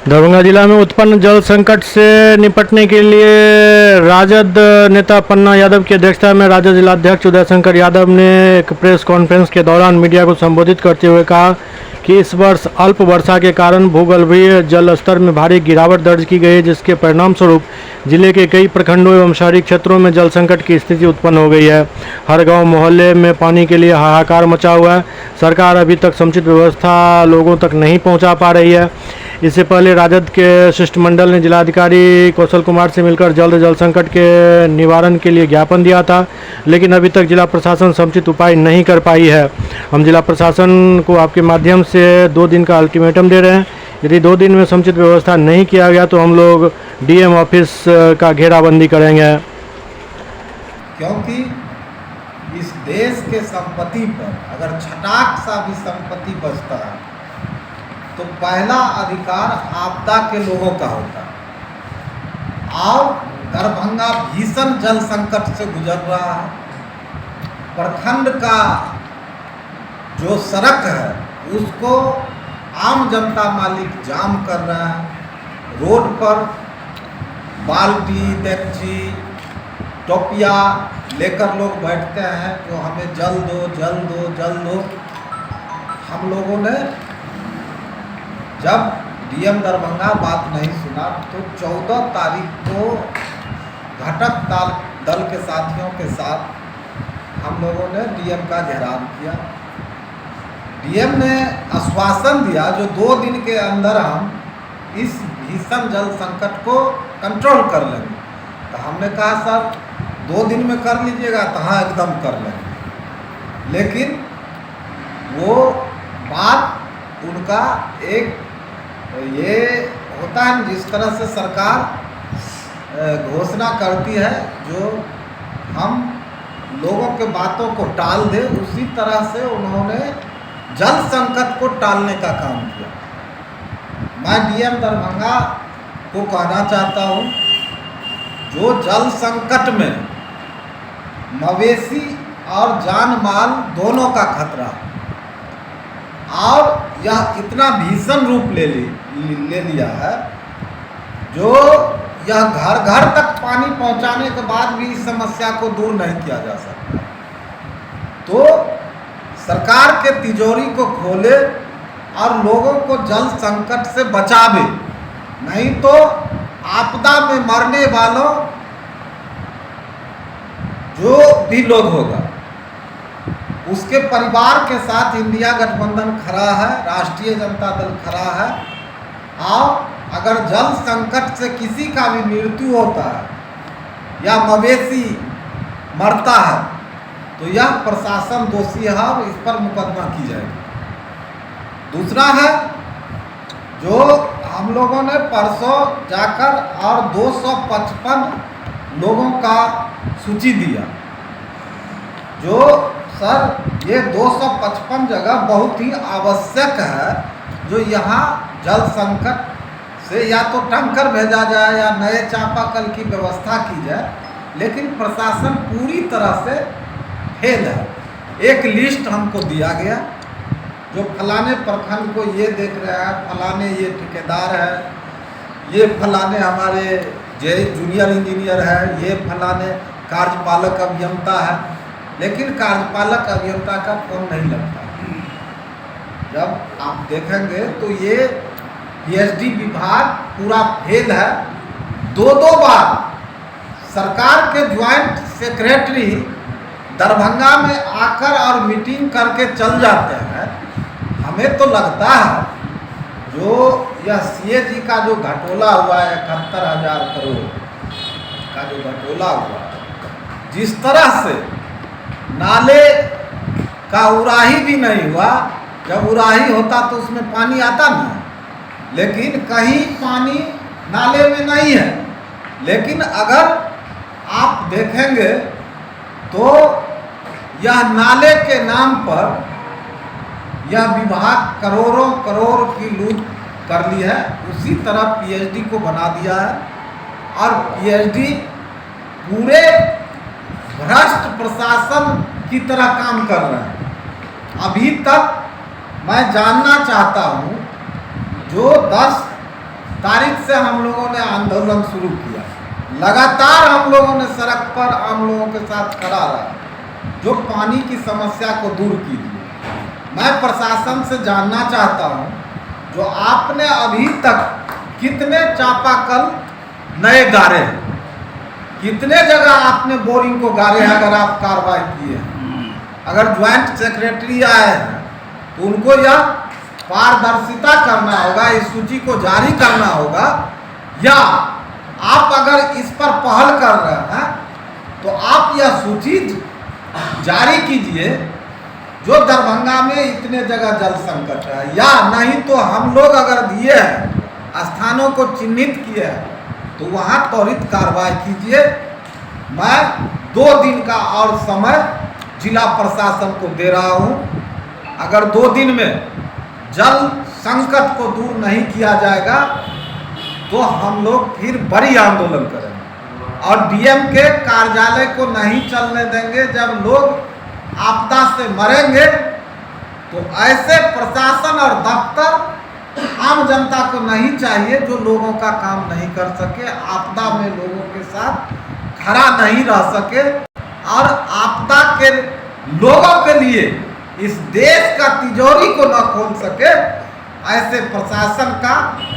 दरभंगा जिला में उत्पन्न जल संकट से निपटने के लिए राजद नेता पन्ना यादव की अध्यक्षता में राजद जिलाध्यक्ष उदय शंकर यादव ने एक प्रेस कॉन्फ्रेंस के दौरान मीडिया को संबोधित करते हुए कहा कि इस वर्ष अल्प वर्षा के कारण भूगर्भीय जल स्तर में भारी गिरावट दर्ज की गई है, जिसके परिणाम स्वरूप जिले के कई प्रखंडों एवं शहरी क्षेत्रों में जल संकट की स्थिति उत्पन्न हो गई है। हर गांव मोहल्ले में पानी के लिए हाहाकार मचा हुआ है। सरकार अभी तक समुचित व्यवस्था लोगों तक नहीं पहुंचा पा रही है। इससे पहले राजद के शिष्टमंडल ने जिलाधिकारी कौशल कुमार से मिलकर जल्द जल संकट के निवारण के लिए ज्ञापन दिया था, लेकिन अभी तक जिला प्रशासन समुचित उपाय नहीं कर पाई है। हम जिला प्रशासन को आपके माध्यम से 2 दिन का अल्टीमेटम दे रहे हैं। यदि 2 दिन में समुचित व्यवस्था नहीं किया गया तो हम लोग डीएम ऑफिस का घेराबंदी करेंगे। क्योंकि इस देश के संपत्ति पर अगर छटाक सा भी संपत्ति बचता है तो पहला अधिकार आपदा के लोगों का होता है। और दरभंगा भीषण जल संकट से गुजर रहा है। प्रखंड का जो सड़क है उसको आम जनता मालिक जाम कर रहा है। रोड पर बाल्टी डेक्ची टोपिया लेकर लोग बैठते हैं कि हमें जल दो जल दो जल दो। हम लोगों ने जब डीएम दरभंगा बात नहीं सुना तो 14 तारीख को घटक दल के साथियों के साथ हम लोगों ने डीएम का घेराव किया। डीएम ने आश्वासन दिया जो 2 दिन के अंदर हम इस भीषण जल संकट को कंट्रोल कर लेंगे। तो हमने कहा सर 2 दिन में कर लीजिएगा, तो हाँ एकदम कर लेंगे। लेकिन वो बात उनका एक ये होता है जिस तरह से सरकार घोषणा करती है जो हम लोगों के बातों को टाल दे, उसी तरह से उन्होंने जल संकट को टालने का काम किया। मैं डीएम दरभंगा को कहना चाहता हूँ जो जल संकट में मवेशी और जान माल दोनों का खतरा है और यह इतना भीषण रूप ले लिया है जो यह घर घर तक पानी पहुंचाने के बाद भी इस समस्या को दूर नहीं किया जा सकता। तो सरकार के तिजोरी को खोले और लोगों को जल संकट से बचावे, नहीं तो आपदा में मरने वालों जो भी लोग होगा उसके परिवार के साथ इंडिया गठबंधन खड़ा है, राष्ट्रीय जनता दल खड़ा है। और अगर जल संकट से किसी का भी मृत्यु होता है या मवेशी मरता है तो यह प्रशासन दोषी है और इस पर मुकदमा की जाएगी। दूसरा है जो हम लोगों ने परसों जाकर और 255 लोगों का सूची दिया। जो सर ये 255 जगह बहुत ही आवश्यक है जो यहाँ जल संकट से या तो टैंकर भेजा जाए या नए चापाकल की व्यवस्था की जाए, लेकिन प्रशासन पूरी तरह से फेल है। एक लिस्ट हमको दिया गया जो फलाने प्रखंड को ये देख रहा है, फलाने ये ठेकेदार है, ये फलाने हमारे जूनियर इंजीनियर है, ये फलाने कार्यपालक अभियंता है, लेकिन कार्यपालक अभियंता का फोन नहीं लगता। जब आप देखेंगे तो ये पीएचडी विभाग पूरा फेल है। 2 बार सरकार के ज्वाइंट सेक्रेटरी दरभंगा में आकर और मीटिंग करके चल जाते हैं। हमें तो लगता है जो यह सीएजी का जो घटोला हुआ है 71,000 करोड़ का जो घटोला हुआ है, जिस तरह से नाले का उराही भी नहीं हुआ, जब उराही होता तो उसमें पानी आता नहीं, लेकिन कहीं पानी नाले में नहीं है। लेकिन अगर आप देखेंगे तो यह नाले के नाम पर यह विभाग करोड़ों करोड़ की लूट कर ली है। उसी तरह पीएचडी को बना दिया है और पीएचडी पूरे भ्रष्ट प्रशासन की तरह काम कर रहे हैं। अभी तक मैं जानना चाहता हूं जो 10 तारीख से हम लोगों ने आंदोलन शुरू किया। लगातार हम लोगों ने सड़क पर आम लोगों के साथ खड़ा रहा, जो पानी की समस्या को दूर कीजिए। मैं प्रशासन से जानना चाहता हूं, जो आपने अभी तक कितने चापाकल नए गारे हैं, कितने जगह आपने बोरिंग को गारे हैं, अगर आप कार्रवाई किए हैं। अगर ज्वाइंट सेक्रेटरी आए हैं तो उनको यह पारदर्शिता करना होगा, इस सूची को जारी करना होगा, या आप अगर इस पर पहल कर रहे हैं तो आप यह सूची जारी कीजिए जो दरभंगा में इतने जगह जल संकट है, या नहीं तो हम लोग अगर दिए हैं स्थानों को चिन्हित किए हैं तो वहाँ त्वरित कार्रवाई कीजिए। मैं 2 दिन का और समय जिला प्रशासन को दे रहा हूँ। अगर 2 दिन में जल संकट को दूर नहीं किया जाएगा तो हम लोग फिर बड़ी आंदोलन करेंगे और डीएम के कार्यालय को नहीं चलने देंगे। जब लोग आपदा से मरेंगे तो ऐसे प्रशासन और दफ्तर आम जनता को नहीं चाहिए जो लोगों का काम नहीं कर सके, आपदा में लोगों के साथ खड़ा नहीं रह सके और आपदा के लोगों के लिए इस देश का तिजोरी को न खोल सके। ऐसे प्रशासन का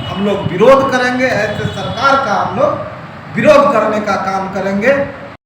हम लोग विरोध करेंगे, ऐसे सरकार का हम लोग विरोध करने का काम करेंगे।